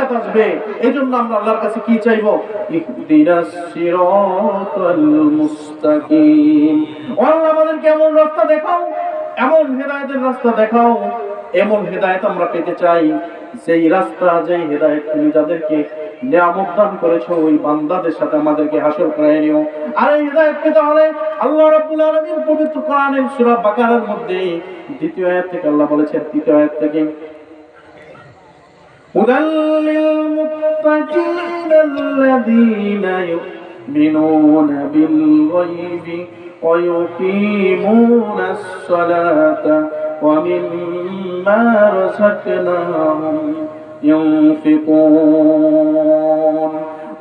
নিজাত আসবে। এজন্য আমরা আল্লাহর কাছে কি চাইবো? ইহদিনাস সিরাতাল মুস্তাকিম। আল্লাহ আমাদেরকে এমন রাস্তা দেখাও, এমন হেদায়েতের রাস্তা দেখাও, এমন হেদায়েত আমরা পেতে চাই যেই রাস্তা, যেই হেদায়েত তুমি যাদেরকে নিয়ামত দান করেছো ওই বান্দাদের সাথে আমাদেরকে হাসর করায় নিও। আর এই হেদায়েত পেতে হলে আল্লাহ রাব্বুল আলামিন পবিত্র কোরআনের সূরা বাকারার মধ্যে দ্বিতীয় আয়াত থেকে আল্লাহ বলেছেন, তৃতীয় আয়াত থেকে হুদাল লিল মুত্তাকিন আল্লাযীনা ইউমিনুনা বিল গায়বি ওয়া ইউকিমুনাস সালাতা ওয়া মিম্মা রাযাকনাহুম ينفقون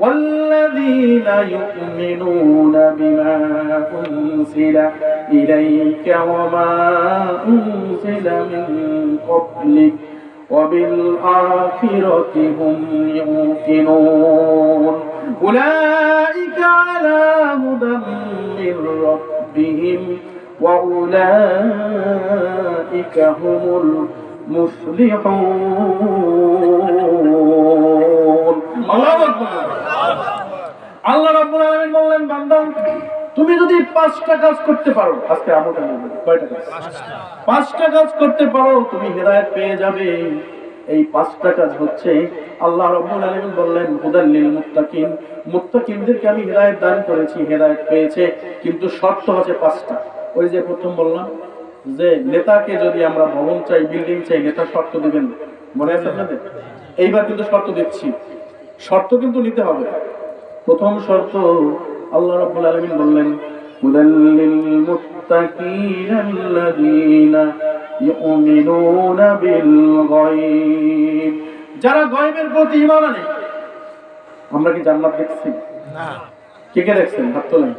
والذين يؤمنون بما أنزل إليك وما أنزل من قبلك وبالآخرة هم يوقنون أولئك على هدى من ربهم وأولئك هم মুফলিহুন। আল্লাহু আকবার। আল্লাহ রাব্বুল আলামিন বললেন, বান্দা তুমি যদি 5টা কাজ করতে পারো, আজকে আমলটা বলবো কয়টা কাজ? 5টা কাজ করতে পারো তুমি হেদায়েত পেয়ে যাবে। এই 5টা কাজ হচ্ছে আল্লাহ রাব্বুল আলামিন বললেন হুদাল লিল মুত্তাকিন, মুত্তাকিনদেরকে আমি হেদায়েত দান করেছি, হেদায়েত পেয়েছে, কিন্তু শর্ত আছে 5টা। ওই যে প্রথম বললাম যে নেতাকে যদি আমরা ভবন চাই, বিল্ডিং চাই, নেতা শর্ত দিবেন, মনে আছে আপনাদের? এইবার কিন্তু শর্ত দিচ্ছি, শর্ত কিন্তু নিতে হবে। প্রথম শর্ত আল্লাহ রাব্বুল আলামিন বললেন হুদাল লিল মুত্তাকিন আল্লাযীনা ইউমিনুনা বিল গায়ব, যারা গায়বের প্রতি ঈমান আনে। আমরা কি জান্নাত দেখছি? না। কে কে দেখছেন? হাত তোলেন।